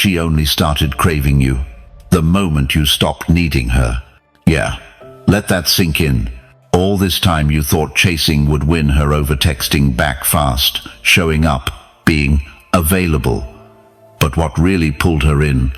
she only started craving you the moment you stopped needing her. Yeah, let that sink in. All this time you thought chasing would win her over texting back fast, showing up, being available. But what really pulled her in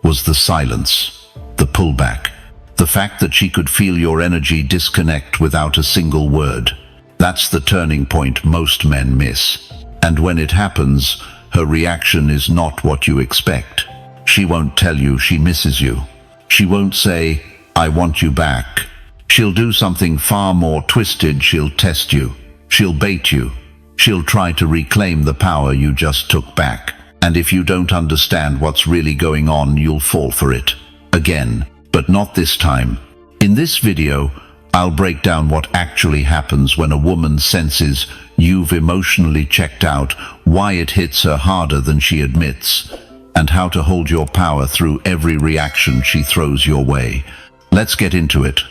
was the silence, the pullback, the fact that she could feel your energy disconnect without a single word. That's the turning point most men miss. And when it happens, her reaction is not what you expect. She won't tell you she misses you. She won't say, "I want you back." She'll do something far more twisted. She'll test you. She'll bait you. She'll try to reclaim the power you just took back. And if you don't understand what's really going on, you'll fall for it. Again, but not this time. In this video, I'll break down what actually happens when a woman senses you've emotionally checked out, why it hits her harder than she admits, and how to hold your power through every reaction she throws your way. Let's get into it.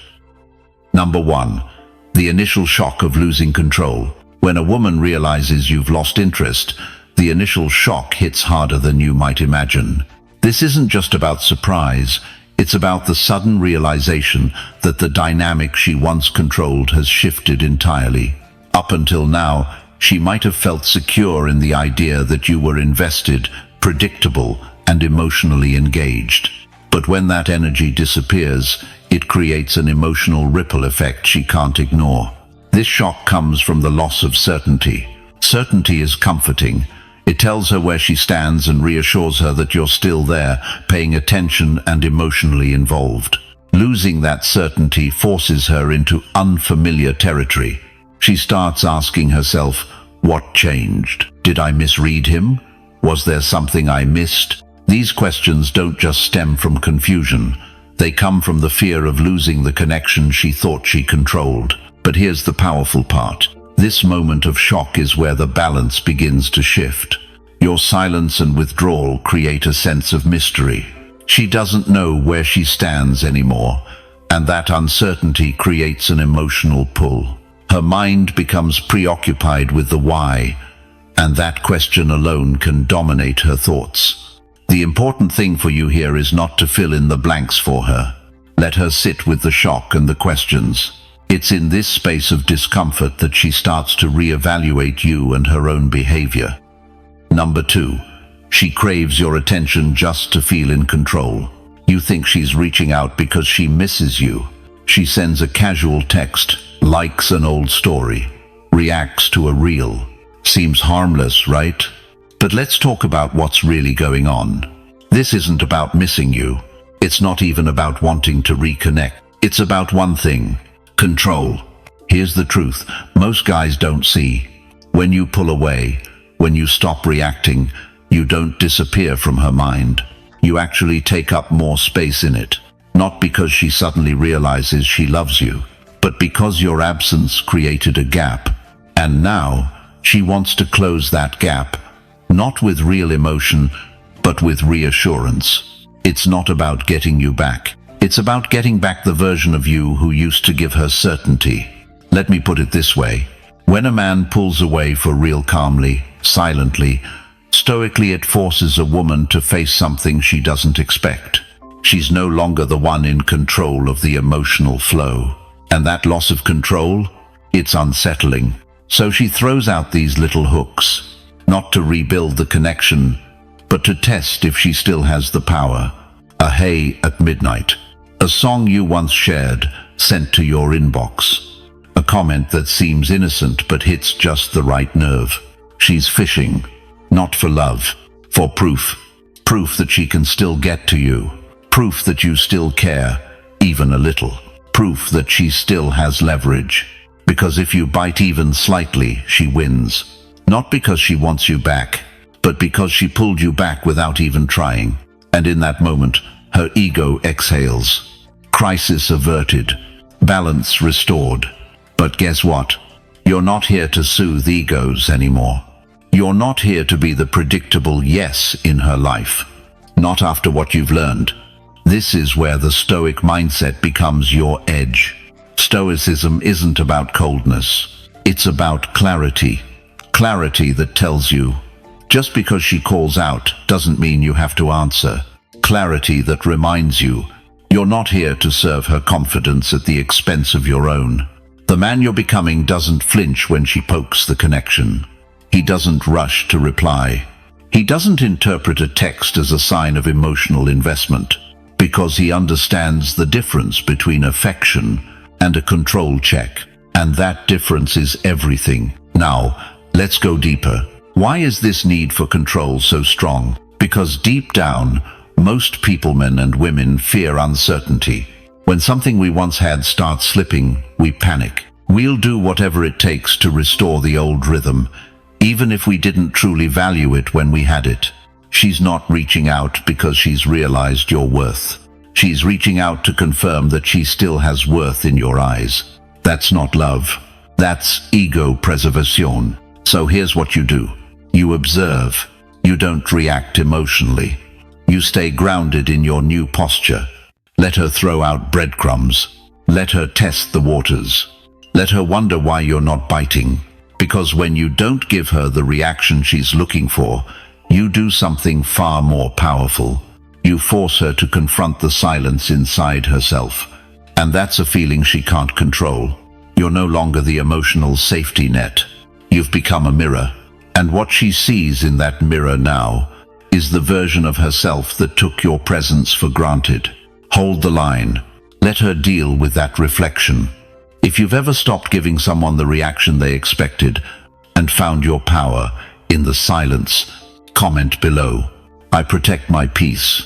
Number 1. The initial shock of losing control. When a woman realizes you've lost interest, the initial shock hits harder than you might imagine. This isn't just about surprise, it's about the sudden realization that the dynamic she once controlled has shifted entirely. Up until now, she might have felt secure in the idea that you were invested, predictable, and emotionally engaged. But when that energy disappears, it creates an emotional ripple effect she can't ignore. This shock comes from the loss of certainty. Certainty is comforting. It tells her where she stands and reassures her that you're still there, paying attention and emotionally involved. Losing that certainty forces her into unfamiliar territory. She starts asking herself, what changed? Did I misread him? Was there something I missed? These questions don't just stem from confusion. They come from the fear of losing the connection she thought she controlled. But here's the powerful part. This moment of shock is where the balance begins to shift. Your silence and withdrawal create a sense of mystery. She doesn't know where she stands anymore, and that uncertainty creates an emotional pull. Her mind becomes preoccupied with the why, and that question alone can dominate her thoughts. The important thing for you here is not to fill in the blanks for her. Let her sit with the shock and the questions. It's in this space of discomfort that she starts to reevaluate you and her own behavior. Number 2. She craves your attention just to feel in control. You think she's reaching out because she misses you. She sends a casual text, likes an old story, reacts to a reel. Seems harmless, right? But let's talk about what's really going on. This isn't about missing you. It's not even about wanting to reconnect. It's about one thing. Control. Here's the truth most guys don't see. When you pull away, when you stop reacting, you don't disappear from her mind. You actually take up more space in it. Not because she suddenly realizes she loves you, but because your absence created a gap. And now, she wants to close that gap, not with real emotion, but with reassurance. It's not about getting you back. It's about getting back the version of you who used to give her certainty. Let me put it this way. When a man pulls away for real calmly, silently, stoically, it forces a woman to face something she doesn't expect. She's no longer the one in control of the emotional flow. And that loss of control, it's unsettling. So she throws out these little hooks, not to rebuild the connection, but to test if she still has the power. A hey at midnight. A song you once shared, sent to your inbox. A comment that seems innocent but hits just the right nerve. She's fishing, not for love, for proof. Proof that she can still get to you. Proof that you still care, even a little. Proof that she still has leverage. Because if you bite even slightly, she wins. Not because she wants you back, but because she pulled you back without even trying. And in that moment, her ego exhales. Crisis averted. Balance restored. But guess what? You're not here to soothe egos anymore. You're not here to be the predictable yes in her life. Not after what you've learned. This is where the Stoic mindset becomes your edge. Stoicism isn't about coldness. It's about clarity. Clarity that tells you, Just because she calls out doesn't mean you have to answer. Clarity that reminds you you're not here to serve her confidence at the expense of your own. The man you're becoming doesn't flinch when she pokes the connection. He doesn't rush to reply. He doesn't interpret a text as a sign of emotional investment, because he understands the difference between affection and a control check. And that difference is everything. Now, let's go deeper. Why is this need for control so strong? Because deep down, most people, men and women, fear uncertainty. When something we once had starts slipping, we panic. We'll do whatever it takes to restore the old rhythm, even if we didn't truly value it when we had it. She's not reaching out because she's realized your worth. She's reaching out to confirm that she still has worth in your eyes. That's not love. That's ego preservation. So here's what you do. You observe. You don't react emotionally. You stay grounded in your new posture. Let her throw out breadcrumbs. Let her test the waters. Let her wonder why you're not biting. Because when you don't give her the reaction she's looking for, you do something far more powerful. You force her to confront the silence inside herself. And that's a feeling she can't control. You're no longer the emotional safety net. You've become a mirror. And what she sees in that mirror now is the version of herself that took your presence for granted. Hold the line. Let her deal with that reflection. If you've ever stopped giving someone the reaction they expected and found your power in the silence, comment below. I protect my peace.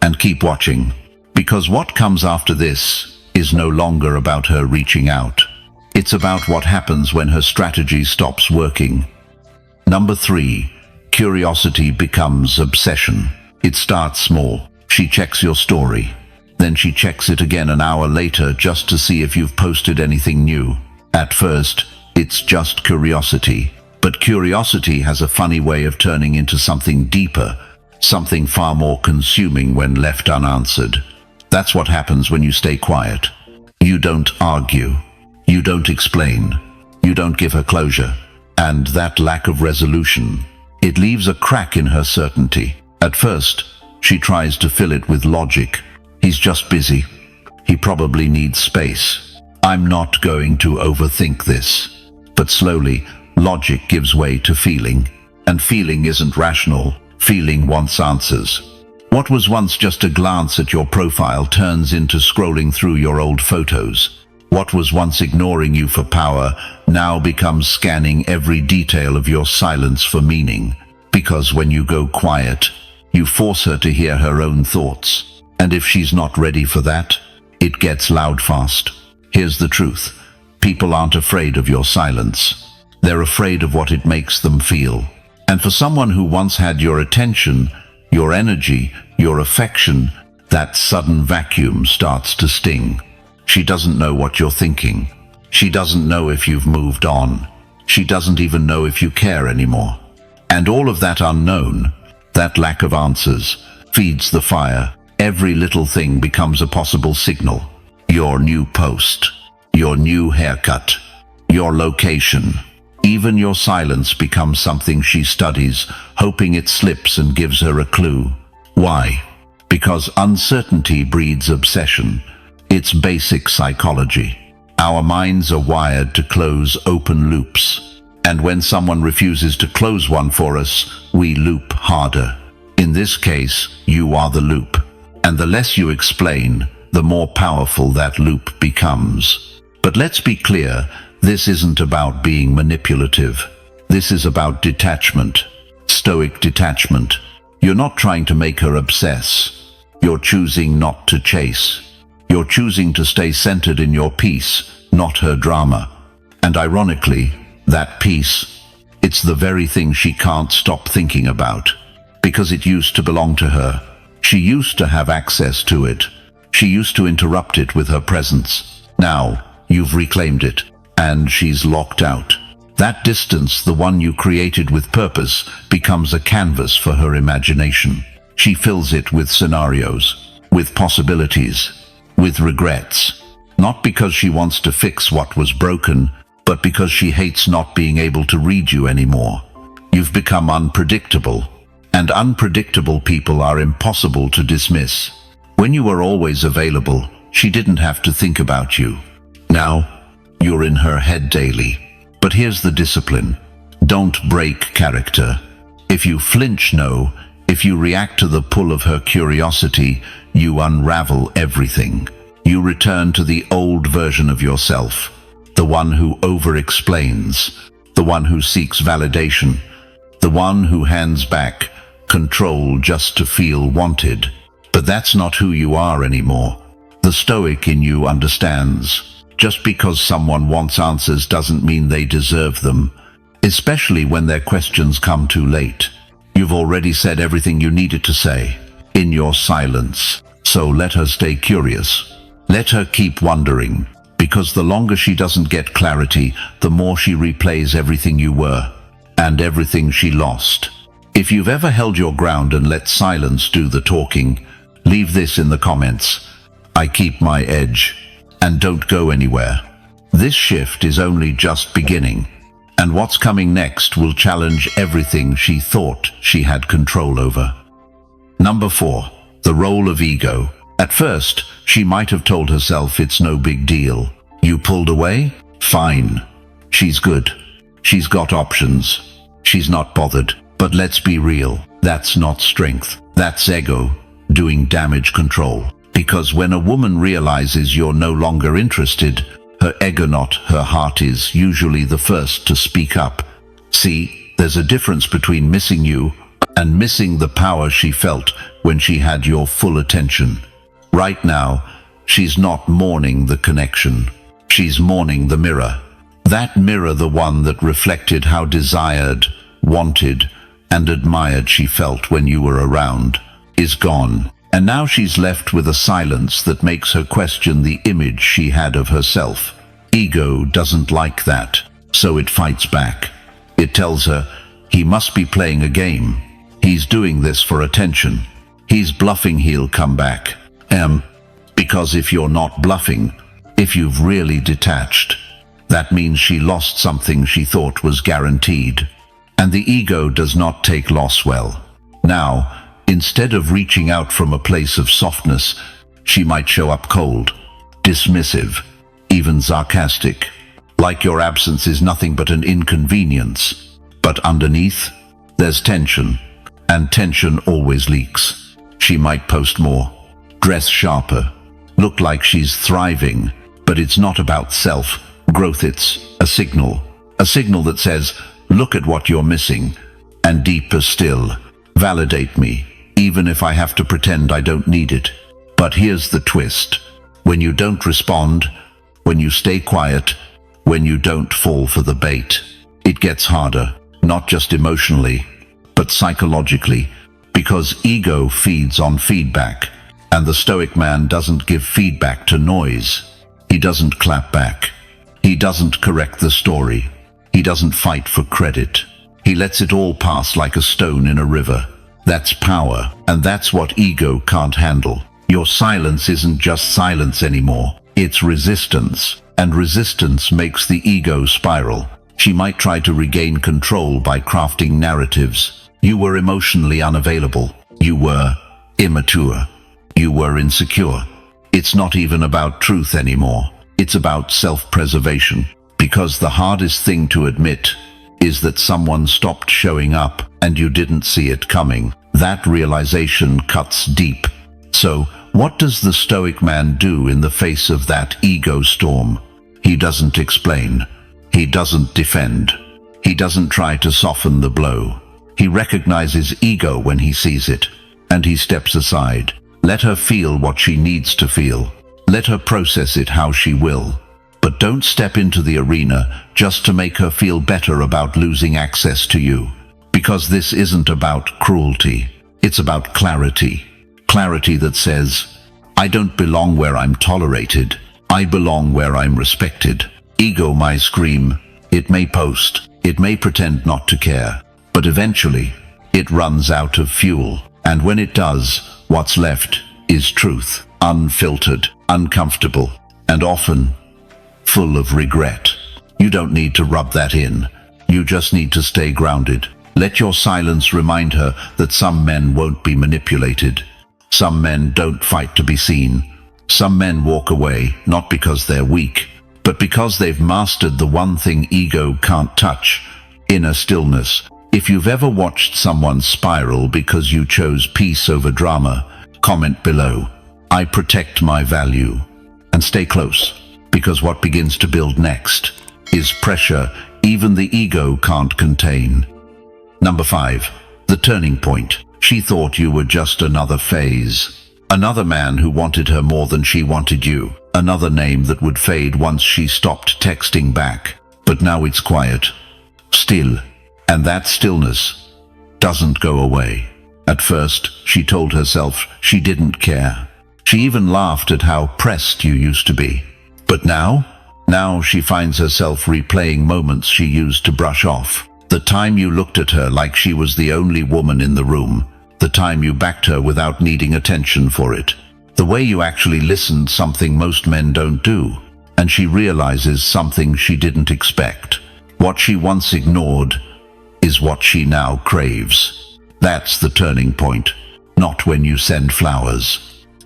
And keep watching, because what comes after this is no longer about her reaching out. It's about what happens when her strategy stops working. Number 3. Curiosity becomes obsession. It starts small. She checks your story. Then she checks it again an hour later just to see if you've posted anything new. At first, it's just curiosity. But curiosity has a funny way of turning into something deeper, something far more consuming when left unanswered. That's what happens when you stay quiet. You don't argue. You don't explain. You don't give her closure. And that lack of resolution, it leaves a crack in her certainty. At first, she tries to fill it with logic. He's just busy. He probably needs space. I'm not going to overthink this. But slowly, logic gives way to feeling. And feeling isn't rational. Feeling wants answers. What was once just a glance at your profile turns into scrolling through your old photos. What was once ignoring you for power now becomes scanning every detail of your silence for meaning. Because when you go quiet, you force her to hear her own thoughts. And if she's not ready for that, it gets loud fast. Here's the truth. People aren't afraid of your silence. They're afraid of what it makes them feel. And for someone who once had your attention, your energy, your affection, that sudden vacuum starts to sting. She doesn't know what you're thinking. She doesn't know if you've moved on. She doesn't even know if you care anymore. And all of that unknown, that lack of answers, feeds the fire. Every little thing becomes a possible signal. Your new post, your new haircut, your location. Even your silence becomes something she studies, hoping it slips and gives her a clue. Why? Because uncertainty breeds obsession. It's basic psychology. Our minds are wired to close open loops. And when someone refuses to close one for us, we loop harder. In this case, you are the loop. And the less you explain, the more powerful that loop becomes. But let's be clear, this isn't about being manipulative. This is about detachment. Stoic detachment. You're not trying to make her obsess. You're choosing not to chase. You're choosing to stay centered in your peace, not her drama. And ironically, that peace, it's the very thing she can't stop thinking about. Because it used to belong to her. She used to have access to it. She used to interrupt it with her presence. Now, you've reclaimed it, and she's locked out. That distance, the one you created with purpose, becomes a canvas for her imagination. She fills it with scenarios, with possibilities, with regrets. Not because she wants to fix what was broken, but because she hates not being able to read you anymore. You've become unpredictable. And unpredictable people are impossible to dismiss. When you were always available, she didn't have to think about you. Now, you're in her head daily. But here's the discipline. Don't break character. If you flinch, no. If you react to the pull of her curiosity, you unravel everything. You return to the old version of yourself. The one who over-explains. The one who seeks validation. The one who hands back control just to feel wanted. But that's not who you are anymore. The Stoic in you understands. Just because someone wants answers doesn't mean they deserve them, especially when their questions come too late. You've already said everything you needed to say, in your silence. So let her stay curious. Let her keep wondering, because the longer she doesn't get clarity, the more she replays everything you were, and everything she lost. If you've ever held your ground and let silence do the talking, leave this in the comments. I keep my edge, and don't go anywhere. This shift is only just beginning, and what's coming next will challenge everything she thought she had control over. Number 4, the role of ego. At first, she might have told herself it's no big deal. You pulled away? Fine. She's good. She's got options. She's not bothered. But let's be real. That's not strength. That's ego doing damage control. Because when a woman realizes you're no longer interested, her ego, not her heart, is usually the first to speak up. See, there's a difference between missing you and missing the power she felt when she had your full attention. Right now, she's not mourning the connection. She's mourning the mirror. That mirror, the one that reflected how desired, wanted, and admired she felt when you were around, is gone. And now she's left with a silence that makes her question the image she had of herself. Ego doesn't like that, so it fights back. It tells her, he must be playing a game. He's doing this for attention. He's bluffing, he'll come back. Because if you're not bluffing, if you've really detached, that means she lost something she thought was guaranteed. And the ego does not take loss well. Now, instead of reaching out from a place of softness, she might show up cold, dismissive, even sarcastic, like your absence is nothing but an inconvenience. But underneath, there's tension, and tension always leaks. She might post more, dress sharper, look like she's thriving, but it's not about self-growth, it's a signal that says, look at what you're missing, and deeper still, validate me, even if I have to pretend I don't need it. But here's the twist. When you don't respond, when you stay quiet, when you don't fall for the bait, it gets harder, not just emotionally, but psychologically, because ego feeds on feedback, and the Stoic man doesn't give feedback to noise. He doesn't clap back. He doesn't correct the story. He doesn't fight for credit. He lets it all pass like a stone in a river. That's power, and that's what ego can't handle. Your silence isn't just silence anymore. It's resistance, and resistance makes the ego spiral. She might try to regain control by crafting narratives. You were emotionally unavailable. You were immature. You were insecure. It's not even about truth anymore. It's about self-preservation. Because the hardest thing to admit is that someone stopped showing up and you didn't see it coming. That realization cuts deep. So, what does the Stoic man do in the face of that ego storm? He doesn't explain. He doesn't defend. He doesn't try to soften the blow. He recognizes ego when he sees it, and he steps aside. Let her feel what she needs to feel. Let her process it how she will. But don't step into the arena just to make her feel better about losing access to you. Because this isn't about cruelty. It's about clarity. Clarity that says, I don't belong where I'm tolerated. I belong where I'm respected. Ego may scream. It may post. It may pretend not to care. But eventually, it runs out of fuel. And when it does, what's left is truth. Unfiltered, uncomfortable, and often full of regret. You don't need to rub that in. You just need to stay grounded. Let your silence remind her that some men won't be manipulated. Some men don't fight to be seen. Some men walk away, not because they're weak, but because they've mastered the one thing ego can't touch: inner stillness. If you've ever watched someone spiral because you chose peace over drama, comment below, "I protect my value." And stay close, because what begins to build next is pressure even the ego can't contain. Number 5. The turning point. She thought you were just another phase. Another man who wanted her more than she wanted you. Another name that would fade once she stopped texting back. But now it's quiet. Still. And that stillness doesn't go away. At first, she told herself she didn't care. She even laughed at how pressed you used to be. But now she finds herself replaying moments she used to brush off. The time you looked at her like she was the only woman in the room. The time you backed her without needing attention for it. The way you actually listened, something most men don't do. And she realizes something she didn't expect. What she once ignored is what she now craves. That's the turning point. Not when you send flowers.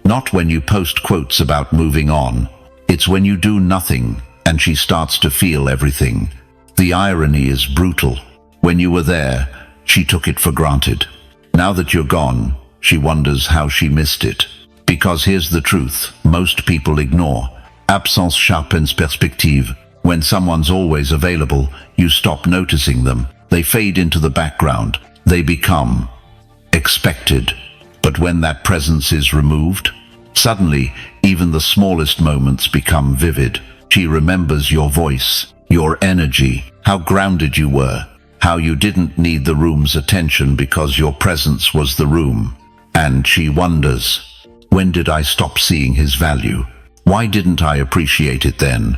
Not when you post quotes about moving on. It's when you do nothing and she starts to feel everything. The irony is brutal. When you were there, she took it for granted. Now that you're gone, she wonders how she missed it. Because here's the truth, most people ignore. Absence sharpens perspective. When someone's always available, you stop noticing them. They fade into the background. They become expected. But when that presence is removed, suddenly, even the smallest moments become vivid. She remembers your voice, your energy, how grounded you were, how you didn't need the room's attention because your presence was the room. And she wonders, when did I stop seeing his value? Why didn't I appreciate it then?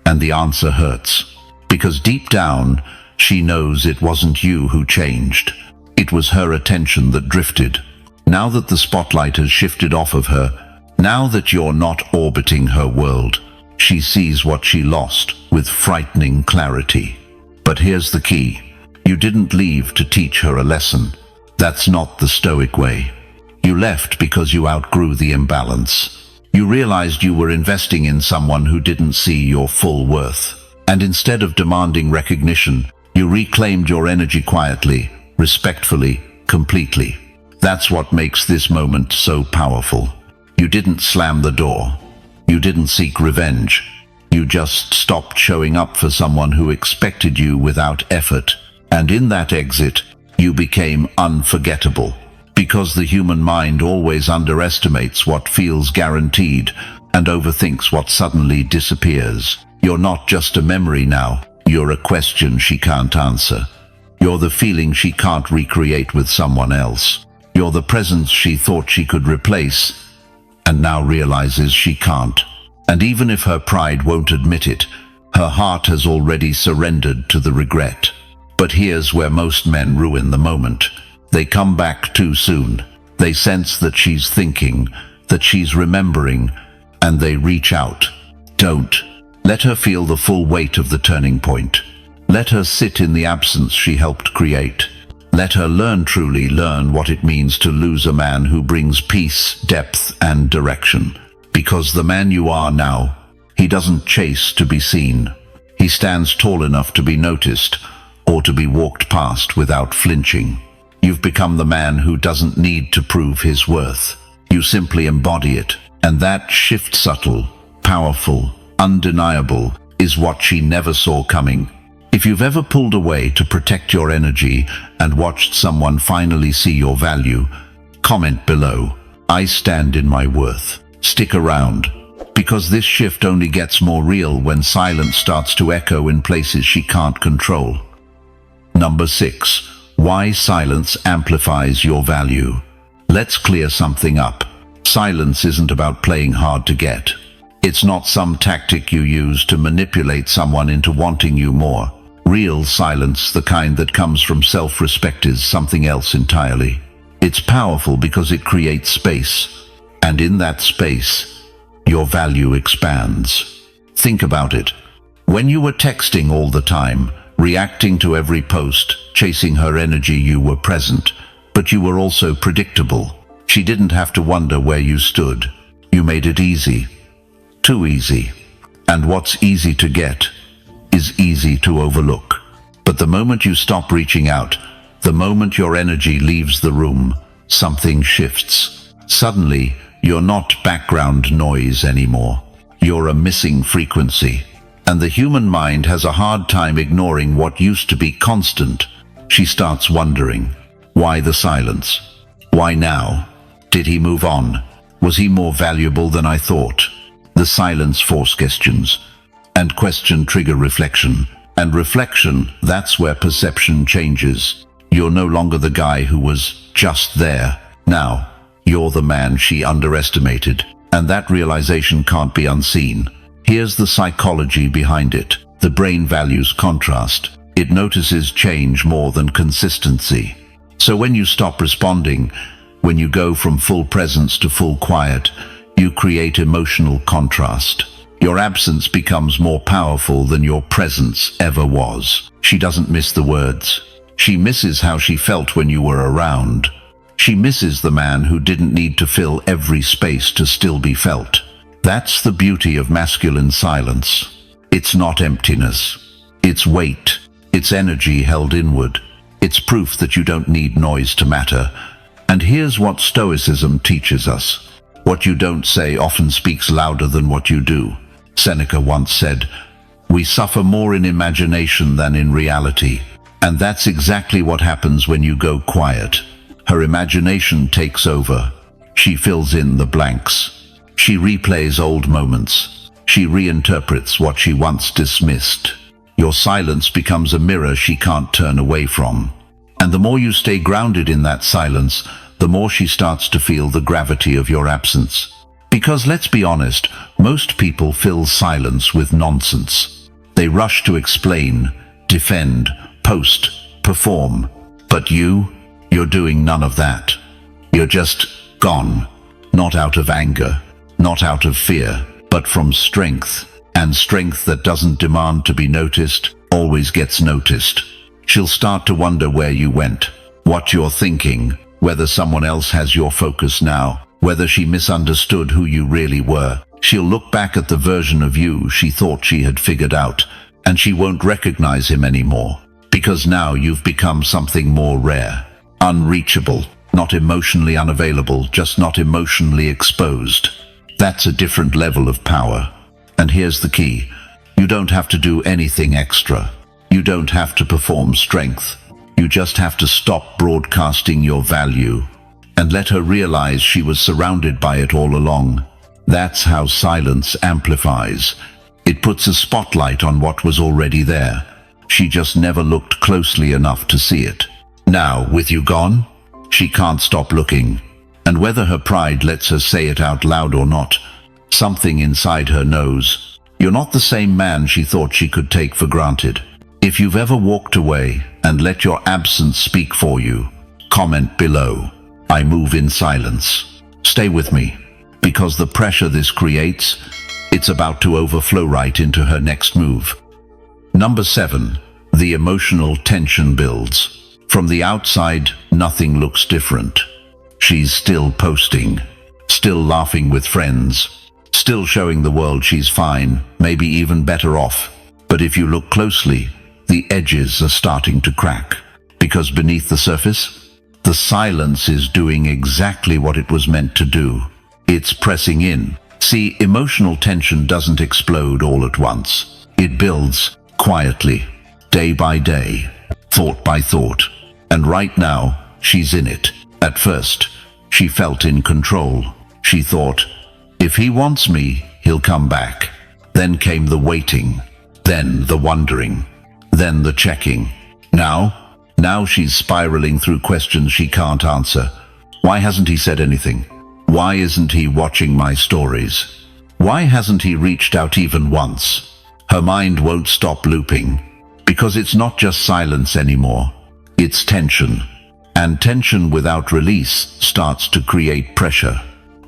And the answer hurts. Because deep down, she knows it wasn't you who changed. It was her attention that drifted. Now that the spotlight has shifted off of her, now that you're not orbiting her world, she sees what she lost with frightening clarity. But here's the key. You didn't leave to teach her a lesson. That's not the Stoic way. You left because you outgrew the imbalance. You realized you were investing in someone who didn't see your full worth. And instead of demanding recognition, you reclaimed your energy quietly, respectfully, completely. That's what makes this moment so powerful. You didn't slam the door. You didn't seek revenge. You just stopped showing up for someone who expected you without effort. And in that exit, you became unforgettable. Because the human mind always underestimates what feels guaranteed and overthinks what suddenly disappears. You're not just a memory now. You're a question she can't answer. You're the feeling she can't recreate with someone else. You're the presence she thought she could replace, and now realizes she can't. And even if her pride won't admit it, her heart has already surrendered to the regret. But here's where most men ruin the moment. They come back too soon. They sense that she's thinking, that she's remembering, and they reach out. Don't. Let her feel the full weight of the turning point. Let her sit in the absence she helped create. Let her truly learn what it means to lose a man who brings peace, depth, and direction. Because the man you are now, he doesn't chase to be seen. He stands tall enough to be noticed, or to be walked past without flinching. You've become the man who doesn't need to prove his worth. You simply embody it. And that shift, subtle, powerful, undeniable, is what she never saw coming. If you've ever pulled away to protect your energy and watched someone finally see your value, comment below, "I stand in my worth." Stick around, because this shift only gets more real when silence starts to echo in places she can't control. Number 6. Why silence amplifies your value. Let's clear something up. Silence isn't about playing hard to get. It's not some tactic you use to manipulate someone into wanting you more. Real silence, the kind that comes from self-respect, is something else entirely. It's powerful because it creates space. And in that space, your value expands. Think about it. When you were texting all the time, reacting to every post, Chasing her energy, you were present, but you were also predictable. She didn't have to wonder where you stood. You made it easy. Too easy. And what's easy to get is easy to overlook. But the moment you stop reaching out, the moment your energy leaves the room, something shifts. Suddenly, you're not background noise anymore. You're a missing frequency. And the human mind has a hard time ignoring what used to be constant. She starts wondering, why the silence? Why now? Did he move on? Was he more valuable than I thought? The silence forces questions, and question trigger reflection. And reflection, that's where perception changes. You're no longer the guy who was just there. Now, you're the man she underestimated. And that realization can't be unseen. Here's the psychology behind it. The brain values contrast. It notices change more than consistency. So when you stop responding, when you go from full presence to full quiet, you create emotional contrast. Your absence becomes more powerful than your presence ever was. She doesn't miss the words. She misses how she felt when you were around. She misses the man who didn't need to fill every space to still be felt. That's the beauty of masculine silence. It's not emptiness. It's weight. It's energy held inward. It's proof that you don't need noise to matter. And here's what Stoicism teaches us. What you don't say often speaks louder than what you do. Seneca once said, "We suffer more in imagination than in reality." And that's exactly what happens when you go quiet. Her imagination takes over. She fills in the blanks. She replays old moments. She reinterprets what she once dismissed. Your silence becomes a mirror she can't turn away from. And the more you stay grounded in that silence, the more she starts to feel the gravity of your absence. Because let's be honest, most people fill silence with nonsense. They rush to explain, defend, post, perform. But you're doing none of that. You're just gone. Not out of anger, not out of fear, but from strength. And strength that doesn't demand to be noticed always gets noticed. She'll start to wonder where you went, what you're thinking, whether someone else has your focus now, whether she misunderstood who you really were. She'll look back at the version of you she thought she had figured out, and she won't recognize him anymore. Because now you've become something more rare, unreachable, not emotionally unavailable, just not emotionally exposed. That's a different level of power. And here's the key. You don't have to do anything extra. You don't have to perform strength. You just have to stop broadcasting your value and let her realize she was surrounded by it all along. That's how silence amplifies. It puts a spotlight on what was already there. She just never looked closely enough to see it. Now, with you gone, she can't stop looking. And whether her pride lets her say it out loud or not, something inside her knows. You're not the same man she thought she could take for granted. If you've ever walked away and let your absence speak for you, comment below. I move in silence. Stay with me, because the pressure this creates, it's about to overflow right into her next move. Number 7, the emotional tension builds. From the outside, nothing looks different. She's still posting, still laughing with friends, still showing the world she's fine, maybe even better off. But if you look closely, the edges are starting to crack. Because beneath the surface, the silence is doing exactly what it was meant to do. It's pressing in. See, emotional tension doesn't explode all at once. It builds quietly, day by day, thought by thought. And right now, she's in it. At first, she felt in control. She thought, if he wants me, he'll come back. Then came the waiting, then the wondering, then the checking. Now she's spiraling through questions she can't answer. Why hasn't he said anything? Why isn't he watching my stories? Why hasn't he reached out even once? Her mind won't stop looping, because it's not just silence anymore. It's tension. And tension without release starts to create pressure.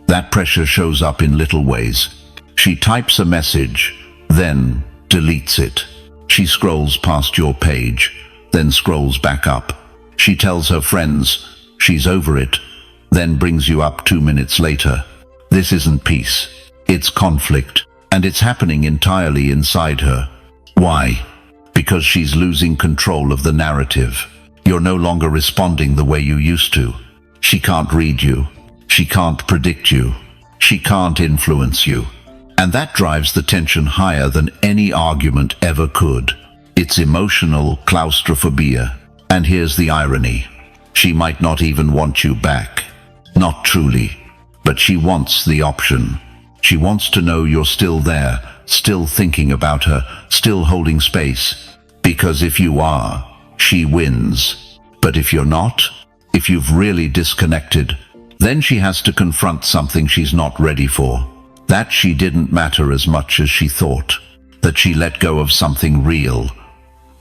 That pressure shows up in little ways. She types a message, then deletes it. She scrolls past your page, then scrolls back up. She tells her friends she's over it, then brings you up 2 minutes later. This isn't peace. It's conflict, and it's happening entirely inside her. Why? Because she's losing control of the narrative. You're no longer responding the way you used to. She can't read you. She can't predict you. She can't influence you. And that drives the tension higher than any argument ever could. It's emotional claustrophobia. And here's the irony. She might not even want you back. Not truly. But she wants the option. She wants to know you're still there, still thinking about her, still holding space. Because if you are, she wins. But if you're not, if you've really disconnected, then she has to confront something she's not ready for. That she didn't matter as much as she thought. That she let go of something real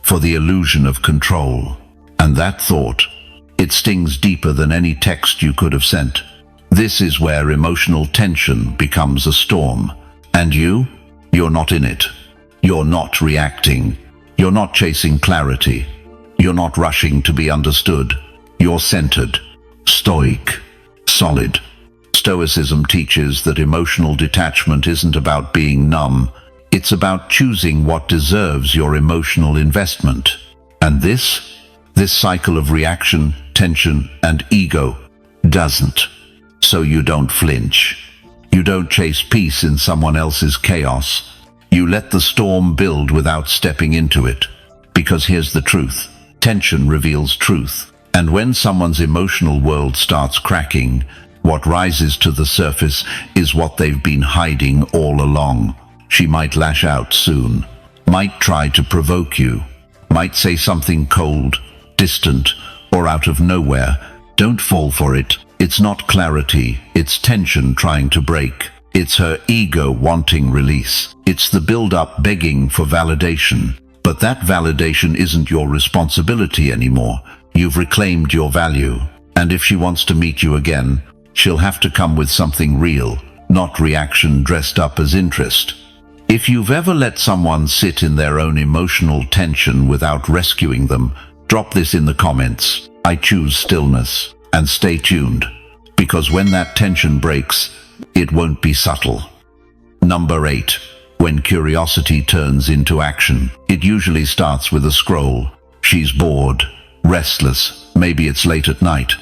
for the illusion of control. And that thought, it stings deeper than any text you could have sent. This is where emotional tension becomes a storm. And you're not in it. You're not reacting. You're not chasing clarity. You're not rushing to be understood. You're centered, stoic, solid. Stoicism teaches that emotional detachment isn't about being numb. It's about choosing what deserves your emotional investment. And this cycle of reaction, tension, and ego doesn't. So you don't flinch. You don't chase peace in someone else's chaos. You let the storm build without stepping into it. Because here's the truth. Tension reveals truth. And when someone's emotional world starts cracking, what rises to the surface is what they've been hiding all along. She might lash out soon, might try to provoke you, might say something cold, distant, or out of nowhere. Don't fall for it. It's not clarity, it's tension trying to break. It's her ego wanting release. It's the build-up begging for validation. But that validation isn't your responsibility anymore. You've reclaimed your value. And if she wants to meet you again, she'll have to come with something real, not reaction dressed up as interest. If you've ever let someone sit in their own emotional tension without rescuing them, drop this in the comments. I choose stillness. And stay tuned, because when that tension breaks, it won't be subtle. Number 8. When curiosity turns into action. It usually starts with a scroll. She's bored, restless, maybe it's late at night.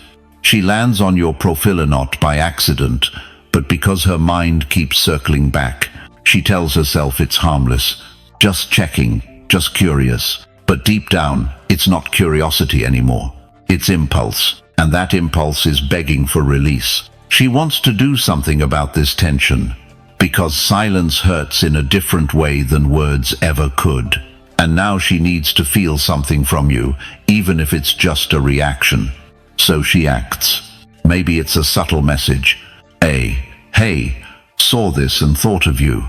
She lands on your profile not by accident, but because her mind keeps circling back. She tells herself it's harmless, just checking, just curious. But deep down, it's not curiosity anymore. It's impulse. And that impulse is begging for release. She wants to do something about this tension, because silence hurts in a different way than words ever could. And now she needs to feel something from you, even if it's just a reaction. So she acts. Maybe it's a subtle message. Hey, saw this and thought of you.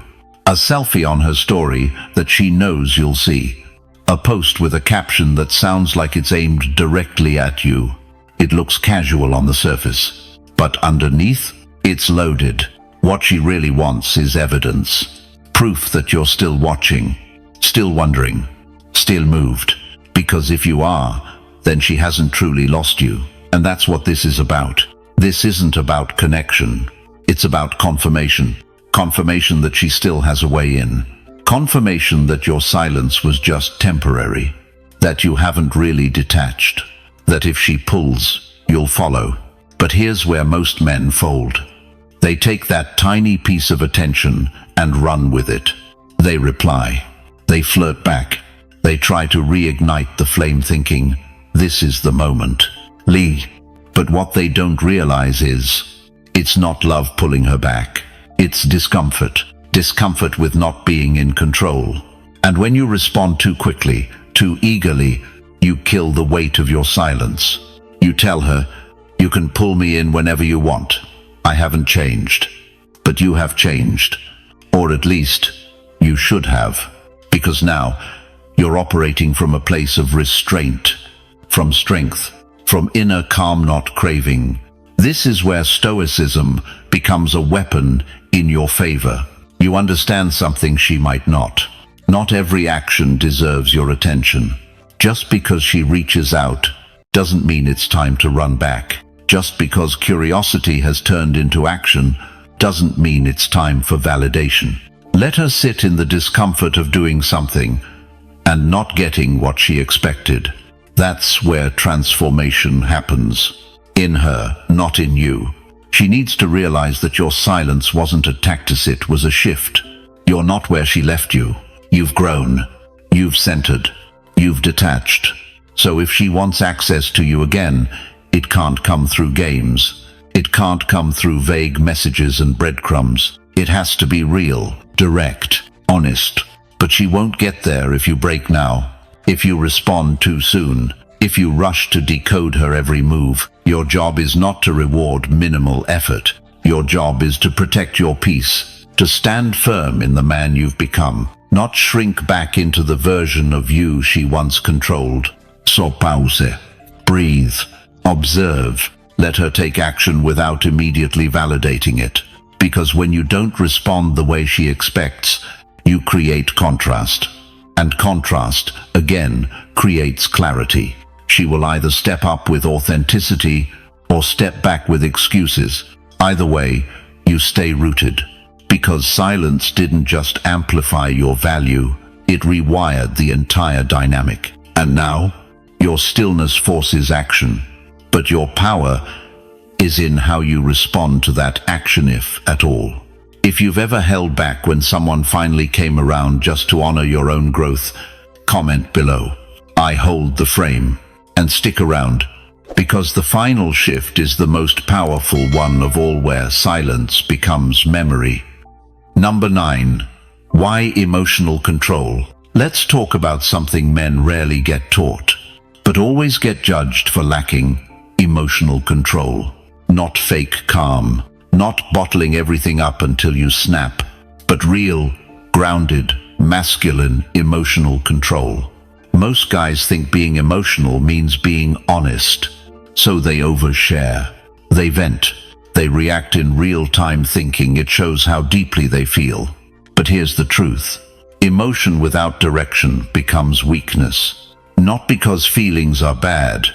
A selfie on her story that she knows you'll see. A post with a caption that sounds like it's aimed directly at you. It looks casual on the surface, but underneath, it's loaded. What she really wants is evidence. Proof that you're still watching, still wondering, still moved. Because if you are, then she hasn't truly lost you. And that's what this is about. This isn't about connection. It's about confirmation. Confirmation that she still has a way in. Confirmation that your silence was just temporary. That you haven't really detached. That if she pulls, you'll follow. But here's where most men fold. They take that tiny piece of attention and run with it. They reply. They flirt back. They try to reignite the flame thinking, this is the moment. Lee. But what they don't realize is, it's not love pulling her back. It's discomfort. Discomfort with not being in control. And when you respond too quickly, too eagerly, you kill the weight of your silence. You tell her, you can pull me in whenever you want. I haven't changed. But you have changed. Or at least, you should have. Because now, you're operating from a place of restraint, from strength, from inner calm, not craving. This is where Stoicism becomes a weapon in your favor. You understand something she might not. Not every action deserves your attention. Just because she reaches out doesn't mean it's time to run back. Just because curiosity has turned into action doesn't mean it's time for validation. Let her sit in the discomfort of doing something and not getting what she expected. That's where transformation happens. In her, not in you. She needs to realize that your silence wasn't a tactic, it was a shift. You're not where she left you. You've grown. You've centered. You've detached. So if she wants access to you again, it can't come through games. It can't come through vague messages and breadcrumbs. It has to be real, direct, honest. But she won't get there if you break now, if you respond too soon, if you rush to decode her every move. Your job is not to reward minimal effort. Your job is to protect your peace, to stand firm in the man you've become, not shrink back into the version of you she once controlled. So pause. Breathe. Observe. Let her take action without immediately validating it. Because when you don't respond the way she expects, you create contrast. And contrast, again, creates clarity. She will either step up with authenticity or step back with excuses. Either way, you stay rooted. Because silence didn't just amplify your value, it rewired the entire dynamic. And now, your stillness forces action. But your power is in how you respond to that action, if at all. If you've ever held back when someone finally came around just to honor your own growth, comment below. I hold the frame. And stick around, because the final shift is the most powerful one of all, where silence becomes memory. Number 9. Why emotional control? Let's talk about something men rarely get taught, but always get judged for lacking: emotional control. Not fake calm, not bottling everything up until you snap, but real, grounded, masculine emotional control. Most guys think being emotional means being honest, so they overshare. They vent. They react in real time, thinking it shows how deeply they feel. But here's the truth. Emotion without direction becomes weakness. Not because feelings are bad,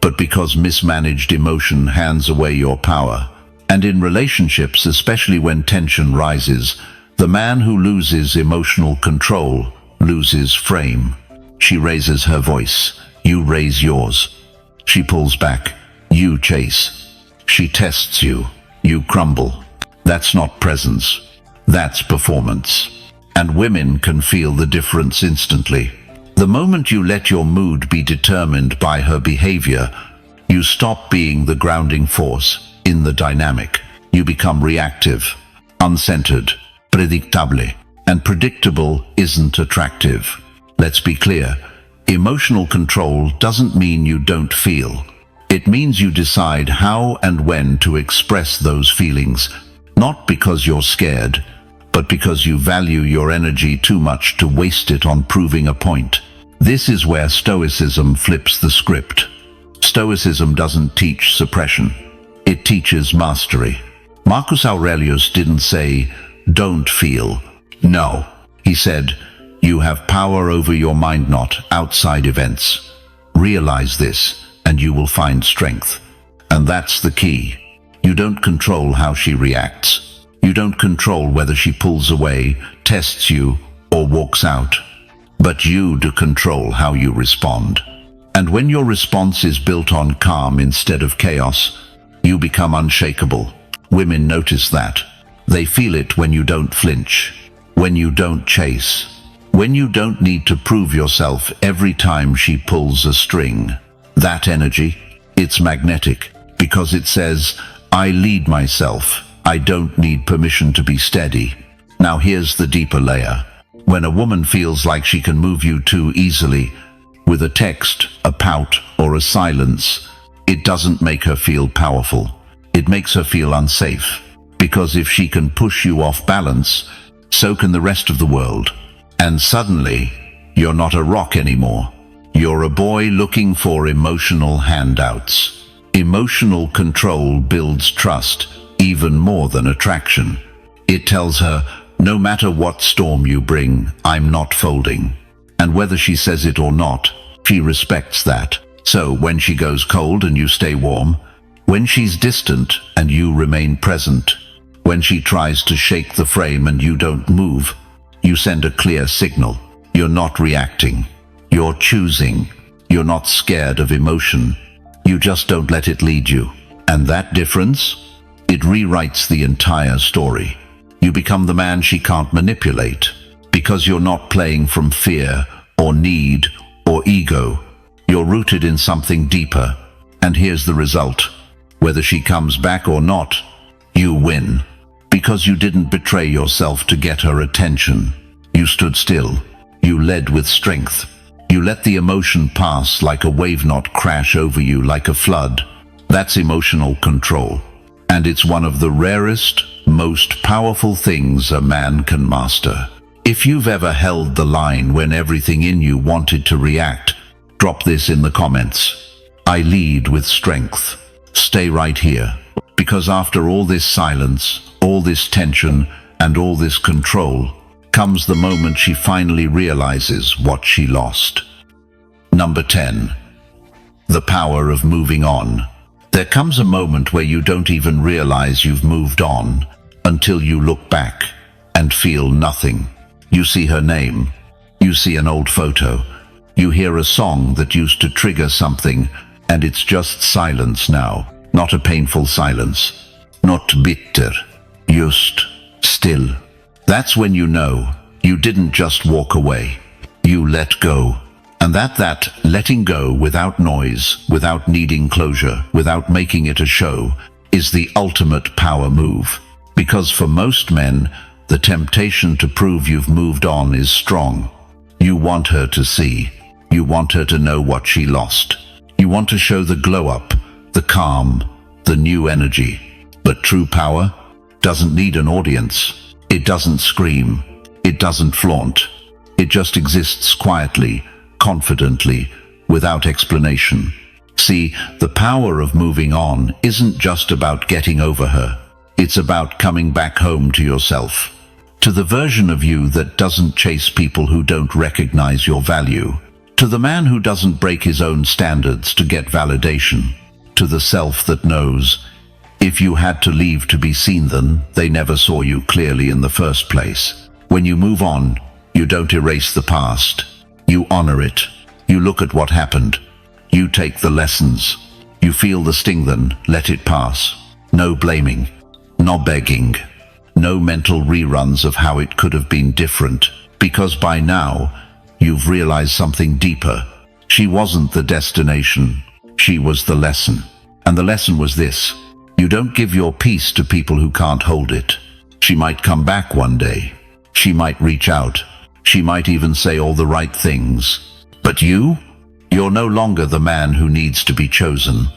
but because mismanaged emotion hands away your power. And in relationships, especially when tension rises, the man who loses emotional control loses frame. She raises her voice, you raise yours. She pulls back, you chase. She tests you, you crumble. That's not presence, that's performance. And women can feel the difference instantly. The moment you let your mood be determined by her behavior, you stop being the grounding force in the dynamic. You become reactive, uncentered, predictable. And predictable isn't attractive. Let's be clear, emotional control doesn't mean you don't feel. It means you decide how and when to express those feelings, not because you're scared, but because you value your energy too much to waste it on proving a point. This is where Stoicism flips the script. Stoicism doesn't teach suppression. It teaches mastery. Marcus Aurelius didn't say, don't feel. No, he said, you have power over your mind, not outside events. Realize this, and you will find strength. And that's the key. You don't control how she reacts. You don't control whether she pulls away, tests you, or walks out. But you do control how you respond. And when your response is built on calm instead of chaos, you become unshakable. Women notice that. They feel it when you don't flinch, when you don't chase, when you don't need to prove yourself every time she pulls a string. That energy, it's magnetic, because it says, I lead myself. I don't need permission to be steady. Now here's the deeper layer. When a woman feels like she can move you too easily, with a text, a pout, or a silence, it doesn't make her feel powerful. It makes her feel unsafe. Because if she can push you off balance, so can the rest of the world. And suddenly, you're not a rock anymore. You're a boy looking for emotional handouts. Emotional control builds trust, even more than attraction. It tells her, no matter what storm you bring, I'm not folding. And whether she says it or not, She respects that. So when she goes cold and you stay warm, when she's distant and you remain present, when she tries to shake the frame and you don't move, you send a clear signal. You're not reacting. You're choosing. You're not scared of emotion. You just don't let it lead you. And that difference? It rewrites the entire story. You become the man she can't manipulate, because you're not playing from fear or need or ego. You're rooted in something deeper. And here's the result. Whether she comes back or not, you win. Because you didn't betray yourself to get her attention. You stood still. You led with strength. You let the emotion pass like a wave, not crash over you like a flood. That's emotional control. And it's one of the rarest, most powerful things a man can master. If you've ever held the line when everything in you wanted to react, drop this in the comments. I lead with strength. Stay right here. Because after all this silence, all this tension, and all this control, comes the moment she finally realizes what she lost. Number 10. The power of moving on. There comes a moment where you don't even realize you've moved on until you look back and feel nothing. You see her name. You see an old photo. You hear a song that used to trigger something, and it's just silence now. Not a painful silence. Not bitter. Just still. That's when you know you didn't just walk away. You let go. And that letting go without noise, without needing closure, without making it a show, is the ultimate power move. Because for most men, the temptation to prove you've moved on is strong. You want her to see. You want her to know what she lost. You want to show the glow up, the calm, the new energy. But true power doesn't need an audience. It doesn't scream. It doesn't flaunt. It just exists quietly, confidently, without explanation. See, the power of moving on isn't just about getting over her. It's about coming back home to yourself. To the version of you that doesn't chase people who don't recognize your value. To the man who doesn't break his own standards to get validation. To the self that knows, if you had to leave to be seen, then they never saw you clearly in the first place. When you move on, you don't erase the past. You honor it. You look at what happened. You take the lessons. You feel the sting, then let it pass. No blaming. No begging. No mental reruns of how it could have been different. Because by now, you've realized something deeper. She wasn't the destination. She was the lesson. And the lesson was this. You don't give your peace to people who can't hold it. She might come back one day. She might reach out. She might even say all the right things. But you're no longer the man who needs to be chosen.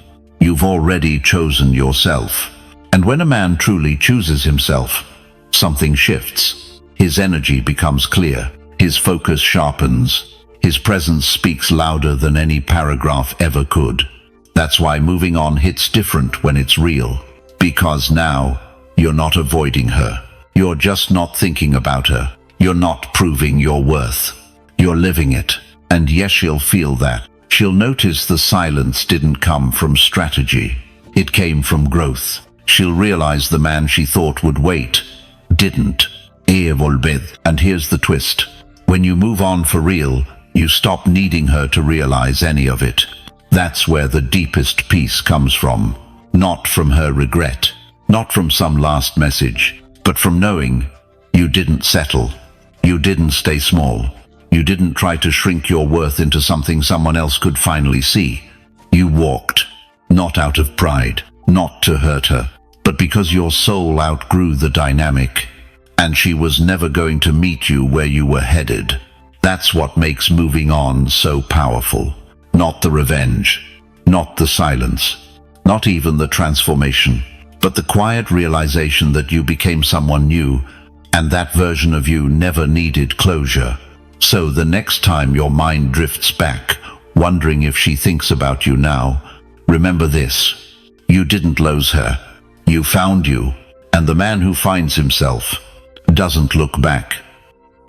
You've already chosen yourself. And when a man truly chooses himself, something shifts. His energy becomes clear. His focus sharpens. His presence speaks louder than any paragraph ever could. That's why moving on hits different when it's real. Because now, you're not avoiding her. You're just not thinking about her. You're not proving your worth. You're living it. And yes, she'll feel that. She'll notice the silence didn't come from strategy. It came from growth. She'll realize the man she thought would wait didn't. And here's the twist. When you move on for real, you stop needing her to realize any of it. That's where the deepest peace comes from. Not from her regret. Not from some last message. But from knowing you didn't settle. You didn't stay small. You didn't try to shrink your worth into something someone else could finally see. You walked. Not out of pride. Not to hurt her. But because your soul outgrew the dynamic. And she was never going to meet you where you were headed. That's what makes moving on so powerful. Not the revenge. Not the silence. Not even the transformation. But the quiet realization that you became someone new, and that version of you never needed closure. So the next time your mind drifts back, wondering if she thinks about you now, remember this. You didn't lose her. You found you. And the man who finds himself doesn't look back.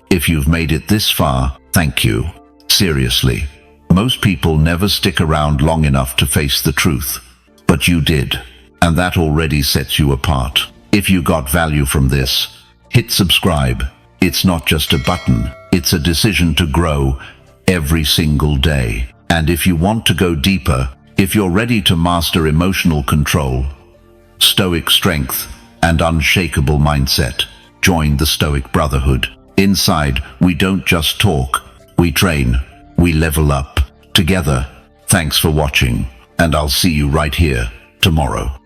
If you've made it this far, thank you. Seriously. Most people never stick around long enough to face the truth. But you did, and that already sets you apart. If you got value from this, hit subscribe. It's not just a button, it's a decision to grow every single day. And if you want to go deeper, if you're ready to master emotional control, Stoic strength, and unshakable mindset, join the Stoic Brotherhood. Inside, we don't just talk, we train, we level up. Together. Thanks for watching, and I'll see you right here tomorrow.